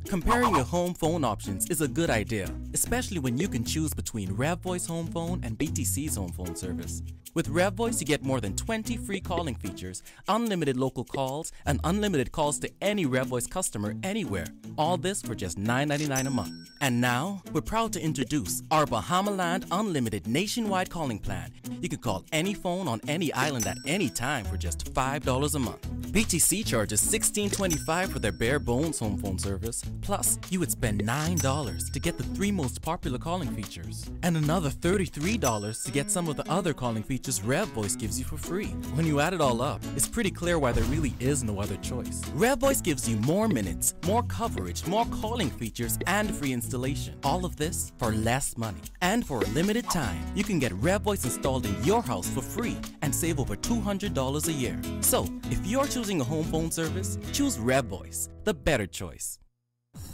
Comparing your home phone options is a good idea, especially when you can choose between RevVoice Home Phone and BTC's home phone service. With RevVoice, you get more than 20 free calling features, unlimited local calls, and unlimited calls to any RevVoice customer anywhere. All this for just $9.99 a month. And now, we're proud to introduce our Bahamaland Unlimited Nationwide Calling Plan. You can call any phone on any island at any time for just $5 a month. BTC charges $16.25 for their bare bones home phone service. Plus, you would spend $9 to get the 3 most popular calling features, and another $33 to get some of the other calling features RevVoice gives you for free. When you add it all up, it's pretty clear why there really is no other choice. RevVoice gives you more minutes, more coverage, more calling features, and free installation. All of this for less money. And for a limited time, you can get RevVoice installed in your house for free and save over $200 a year. So, if you're choosing a home phone service, choose RevVoice, the better choice.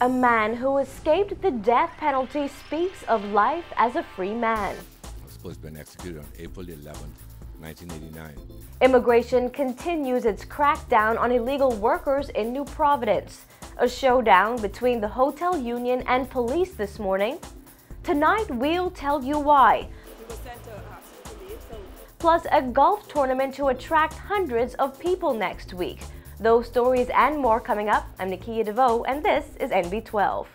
A man who escaped the death penalty speaks of life as a free man. I was supposed to have been executed on April 11th, 1989. Immigration continues its crackdown on illegal workers in New Providence. A showdown between the hotel union and police this morning. Tonight, we'll tell you why. Plus, a golf tournament to attract hundreds of people next week. Those stories and more coming up. I'm Nakia DeVoe, and this is NB12.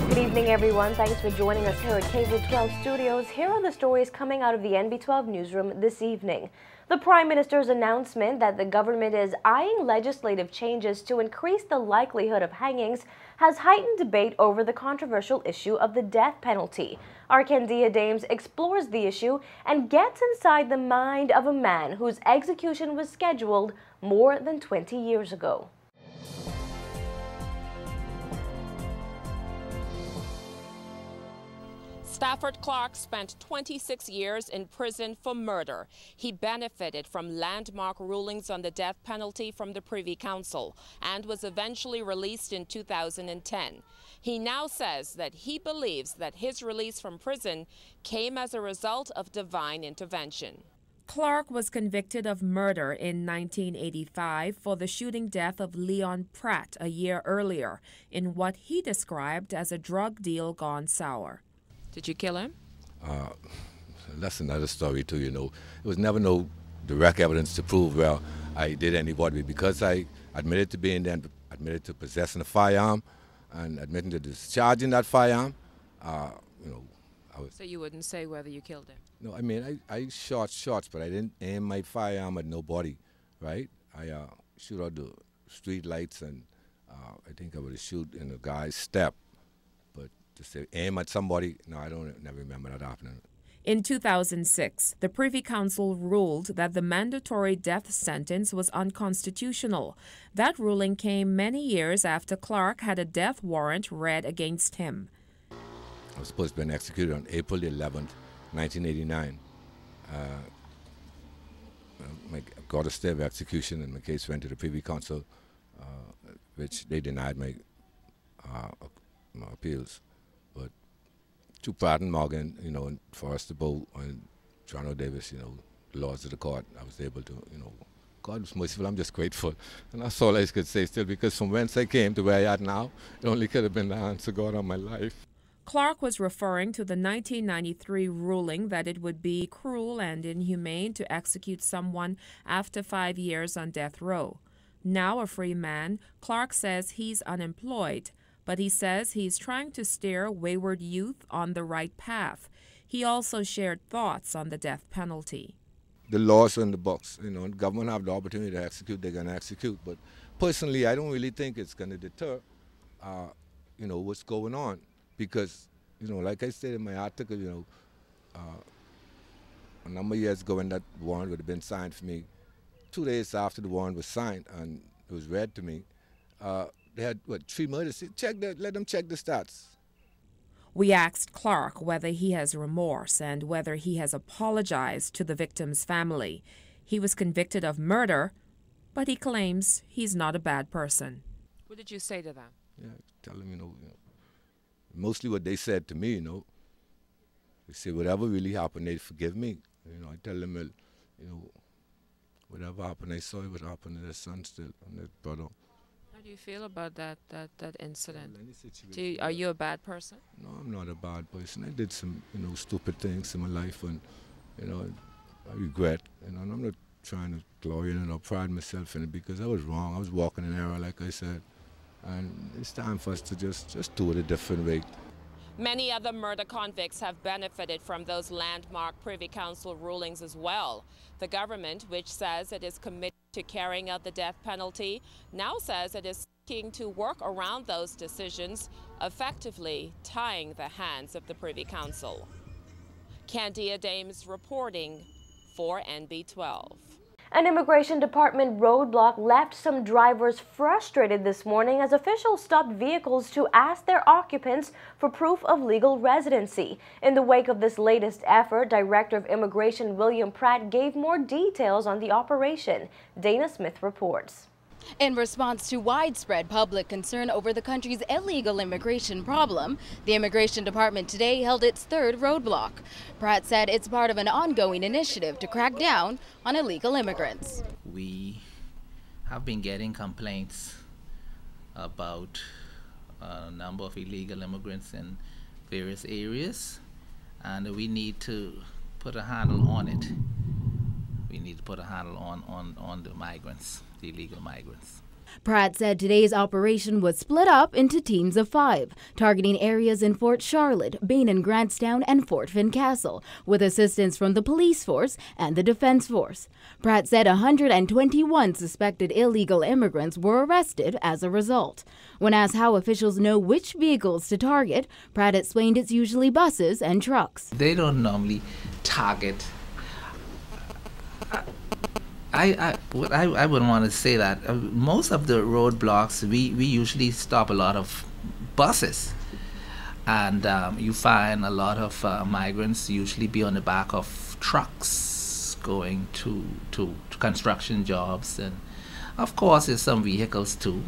Good evening, everyone. Thanks for joining us here at Cable 12 Studios. Here are the stories coming out of the NB12 newsroom this evening. The Prime Minister's announcement that the government is eyeing legislative changes to increase the likelihood of hangings has heightened debate over the controversial issue of the death penalty. Our Candia Dames explores the issue and gets inside the mind of a man whose execution was scheduled more than 20 years ago. Stafford Clark spent 26 years in prison for murder. He benefited from landmark rulings on the death penalty from the Privy Council and was eventually released in 2010. He now says that he believes that his release from prison came as a result of divine intervention. Clark was convicted of murder in 1985 for the shooting death of Leon Pratt a year earlier in what he described as a drug deal gone sour. Did you kill him? That's another story too, you know. There was never no direct evidence to prove, well, I did anybody. Because I admitted to being there, admitted to possessing a firearm, and admitting to discharging that firearm, you know, I was... So you wouldn't say whether you killed him? No, I mean, I shot shots, but I didn't aim my firearm at nobody, right? I shoot out the street lights, and I think I would shoot in a guy's step. To say aim at somebody, no, I never remember that happening. In 2006, the Privy Council ruled that the mandatory death sentence was unconstitutional. That ruling came many years after Clark had a death warrant read against him. I was supposed to have been executed on April 11th, 1989. I got a stay of execution, and my case went to the Privy Council, which they denied my appeals. But to Pratt Morgan, you know, and Forrester Bow and Toronto Davis, you know, the laws of the court, I was able to, you know, God was merciful. I'm just grateful. And that's all I could say still, because from whence I came to where I am now, it only could have been the hands of God on my life. Clark was referring to the 1993 ruling that it would be cruel and inhumane to execute someone after 5 years on death row. Now a free man, Clark says he's unemployed, but he says he's trying to steer wayward youth on the right path. He also shared thoughts on the death penalty. The laws are in the books. You know, the government have the opportunity to execute, they're going to execute. But personally, I don't really think it's going to deter, you know, what's going on. Because, you know, like I said in my article, you know, a number of years ago when that warrant would have been signed for me, 2 days after the warrant was signed and it was read to me, they had, 3 murders? Let them check the stats. We asked Clark whether he has remorse and whether he has apologized to the victim's family. He was convicted of murder, but he claims he's not a bad person. What did you say to them? Yeah, tell them, mostly what they said to me, They say whatever really happened, they forgive me. I tell them, whatever happened, I saw it would happen to their son still, and their brother. How do you feel about that incident? Well, Are you a bad person? No, I'm not a bad person. I did some, stupid things in my life, and, I regret, and I'm not trying to glory in it or pride myself in it because I was wrong. I was walking in error, like I said, and it's time for us to just do it a different way. Many other murder convicts have benefited from those landmark Privy Council rulings as well. The government, which says it is committed to carrying out the death penalty, now says it is seeking to work around those decisions, effectively tying the hands of the Privy Council. Candia Dames reporting for NB12. An immigration department roadblock left some drivers frustrated this morning as officials stopped vehicles to ask their occupants for proof of legal residency. In the wake of this latest effort, Director of Immigration William Pratt gave more details on the operation. Dana Smith reports. In response to widespread public concern over the country's illegal immigration problem, the Immigration Department today held its third roadblock. Pratt said it's part of an ongoing initiative to crack down on illegal immigrants. We have been getting complaints about a number of illegal immigrants in various areas, and we need to put a handle on it. We need to put a handle on the migrants, the illegal migrants. Pratt said today's operation was split up into teams of 5, targeting areas in Fort Charlotte, Bain and Grantstown, and Fort Fincastle, with assistance from the police force and the defense force. Pratt said 121 suspected illegal immigrants were arrested as a result. When asked how officials know which vehicles to target, Pratt explained it's usually buses and trucks. They don't normally target. I wouldn't want to say that. Most of the roadblocks, we usually stop a lot of buses. And you find a lot of migrants usually be on the back of trucks going to construction jobs. And of course, there's some vehicles too.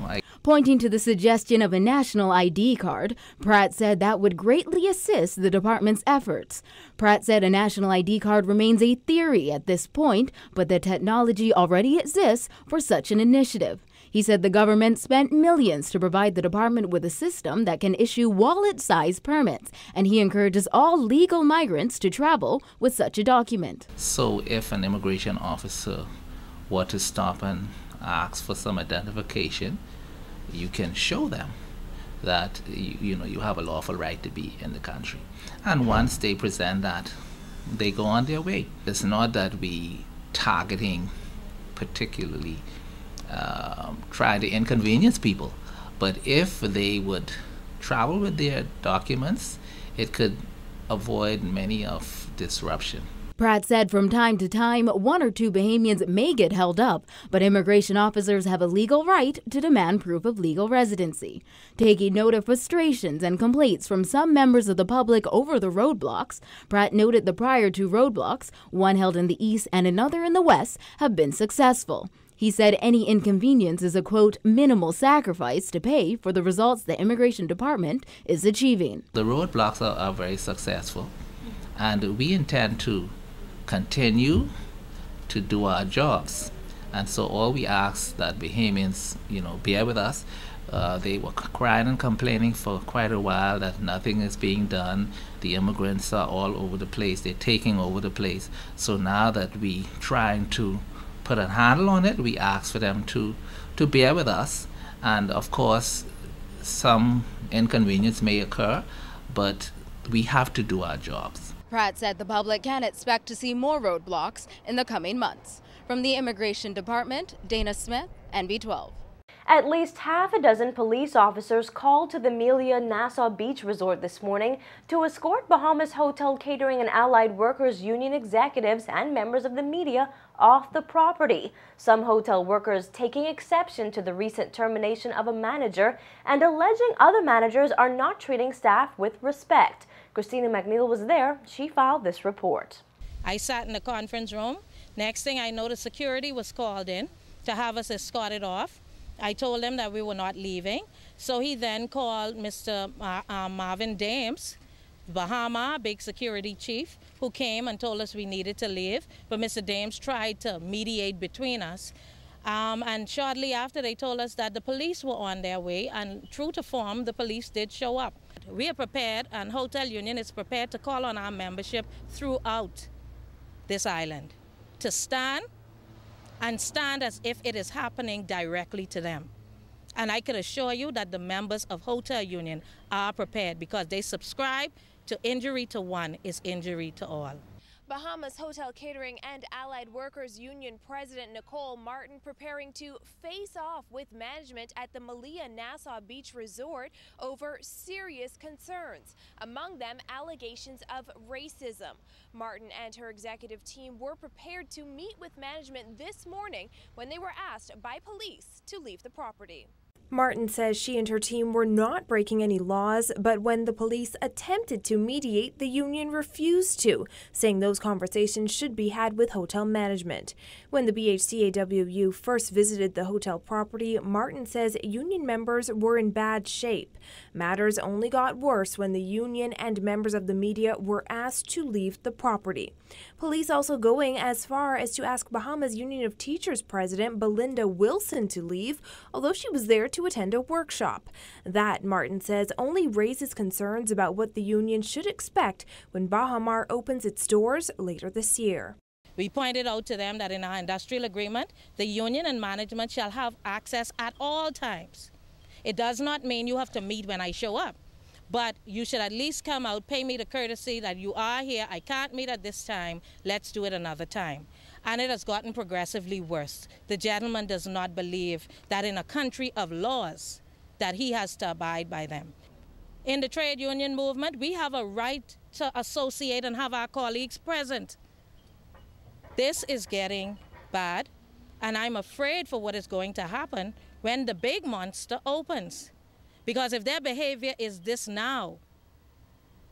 Pointing to the suggestion of a national ID card, Pratt said that would greatly assist the department's efforts. Pratt said a national ID card remains a theory at this point, but the technology already exists for such an initiative. He said the government spent millions to provide the department with a system that can issue wallet-sized permits, and he encourages all legal migrants to travel with such a document. So if an immigration officer were to stop and ask for some identification, you can show them that you have a lawful right to be in the country. And once they present that, they go on their way. It's not that we targeting particularly trying to inconvenience people, but if they would travel with their documents, it could avoid many of disruption. Pratt said from time to time, 1 or 2 Bahamians may get held up, but immigration officers have a legal right to demand proof of legal residency. Taking note of frustrations and complaints from some members of the public over the roadblocks, Pratt noted the prior 2 roadblocks, one held in the east and another in the west, have been successful. He said any inconvenience is a, quote, minimal sacrifice to pay for the results the Immigration Department is achieving. The roadblocks are very successful, and we intend to continue to do our jobs. And so all we ask that Bahamians, bear with us. They were crying and complaining for quite a while that nothing is being done. The immigrants are all over the place. They're taking over the place. So now that we trying to put a handle on it, we ask for them to bear with us. And of course, some inconvenience may occur, but we have to do our jobs. Pratt said the public can expect to see more roadblocks in the coming months. From the Immigration Department, Dana Smith, NB12. At least half a dozen police officers called to the Melia Nassau Beach Resort this morning to escort Bahamas Hotel Catering and Allied Workers Union executives and members of the media off the property. Some hotel workers taking exception to the recent termination of a manager and alleging other managers are not treating staff with respect. Christina McNeil was there. She filed this report. I sat in the conference room. Next thing I noticed, security was called in to have us escorted off. I told him that we were not leaving. So he then called Mr. Marvin Dames, Bahama, big security chief, who came and told us we needed to leave. But Mr. Dames tried to mediate between us. And shortly after, they told us that the police were on their way, and true to form, the police did show up. We are prepared, and Hotel Union is prepared to call on our membership throughout this island to stand as if it is happening directly to them. And I could assure you that the members of Hotel Union are prepared, because they subscribe to injury to one is injury to all. Bahamas Hotel Catering and Allied Workers Union President Nicole Martin preparing to face off with management at the Malia Nassau Beach Resort over serious concerns, among them allegations of racism. Martin and her executive team were prepared to meet with management this morning when they were asked by police to leave the property. Martin says she and her team were not breaking any laws, but when the police attempted to mediate, the union refused to, saying those conversations should be had with hotel management. When the BHCAWU first visited the hotel property, Martin says union members were in bad shape. Matters only got worse when the union and members of the media were asked to leave the property. Police also going as far as to ask Bahamas Union of Teachers President Belinda Wilson to leave, although she was there to attend a workshop. That, Martin says, only raises concerns about what the union should expect when Bahamar opens its doors later this year. We pointed out to them that in our industrial agreement, the union and management shall have access at all times. It does not mean you have to meet when I show up, but you should at least come out, pay me the courtesy that you are here, I can't meet at this time, let's do it another time. And it has gotten progressively worse. The gentleman does not believe that in a country of laws that he has to abide by them. In the trade union movement, we have a right to associate and have our colleagues present. This is getting bad, and I'm afraid for what is going to happen when the big monster opens. Because if their behavior is this now,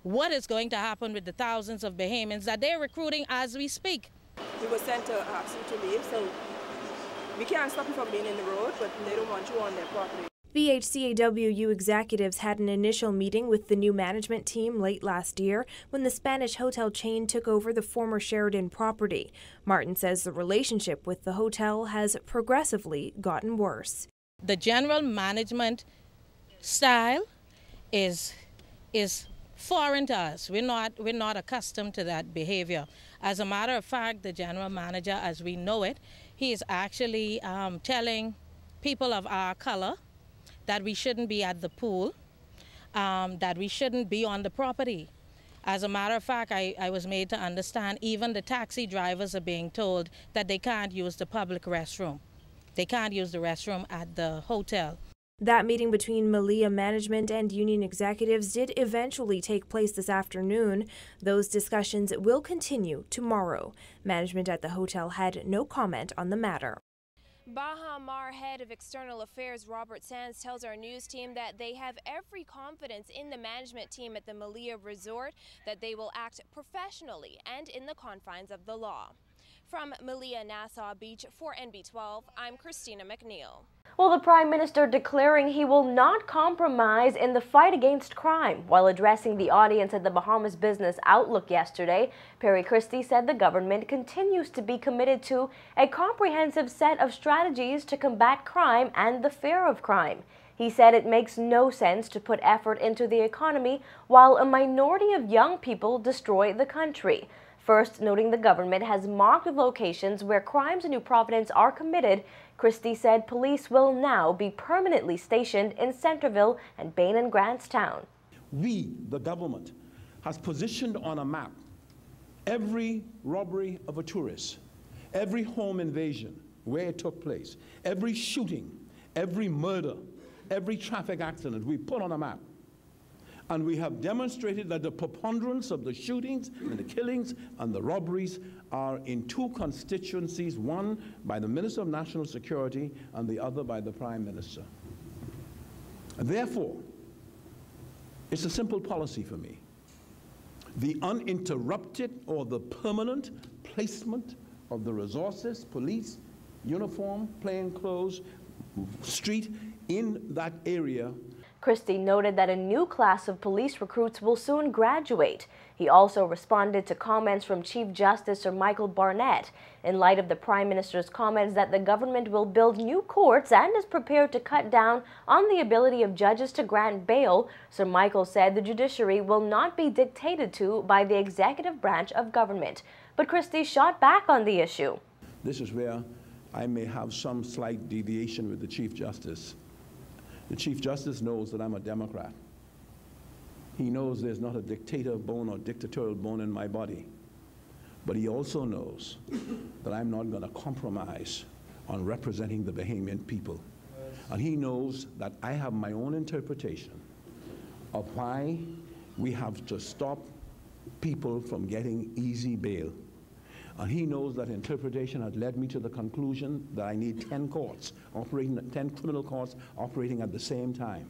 what is going to happen with the thousands of Bahamians that they're recruiting as we speak? We were sent to ask you to leave, so we can't stop you from being in the road, but they don't want you on their property. BHCAWU executives had an initial meeting with the new management team late last year when the Spanish hotel chain took over the former Sheraton property. Martin says the relationship with the hotel has progressively gotten worse. The general management style is foreign to us. We're not accustomed to that behavior. As a matter of fact, the general manager, as we know it, he is actually telling people of our color that we shouldn't be at the pool, that we shouldn't be on the property. As a matter of fact, I was made to understand even the taxi drivers are being told that they can't use the public restroom. They can't use the restroom at the hotel. That meeting between Malia management and union executives did eventually take place this afternoon. Those discussions will continue tomorrow. Management at the hotel had no comment on the matter. Bahamar Head of External Affairs Robert Sands tells our news team that they have every confidence in the management team at the Malia Resort, that they will act professionally and in the confines of the law. From Malia Nassau Beach for NB12, I'm Christina McNeil. Well, the Prime Minister declaring he will not compromise in the fight against crime. While addressing the audience at the Bahamas Business Outlook yesterday, Perry Christie said the government continues to be committed to a comprehensive set of strategies to combat crime and the fear of crime. He said it makes no sense to put effort into the economy while a minority of young people destroy the country. First, noting the government has marked locations where crimes in New Providence are committed, Christie said police will now be permanently stationed in Centerville and Bain and Grantstown. We, the government, has positioned on a map every robbery of a tourist, every home invasion where it took place, every shooting, every murder, every traffic accident we put on a map. And we have demonstrated that the preponderance of the shootings and the killings and the robberies are in two constituencies, one by the Minister of National Security and the other by the Prime Minister. Therefore, it's a simple policy for me. The uninterrupted or the permanent placement of the resources, police, uniform, plain clothes, street in that area. Christie noted that a new class of police recruits will soon graduate. He also responded to comments from Chief Justice Sir Michael Barnett in light of the Prime Minister's comments that the government will build new courts and is prepared to cut down on the ability of judges to grant bail. Sir Michael said the judiciary will not be dictated to by the executive branch of government. But Christie shot back on the issue. This is where I may have some slight deviation with the Chief Justice. The Chief Justice knows that I'm a Democrat. He knows there's not a dictator bone or dictatorial bone in my body. But he also knows that I'm not going to compromise on representing the Bahamian people. And he knows that I have my own interpretation of why we have to stop people from getting easy bail. And he knows that interpretation had led me to the conclusion that I need 10 courts operating, 10 criminal courts operating at the same time.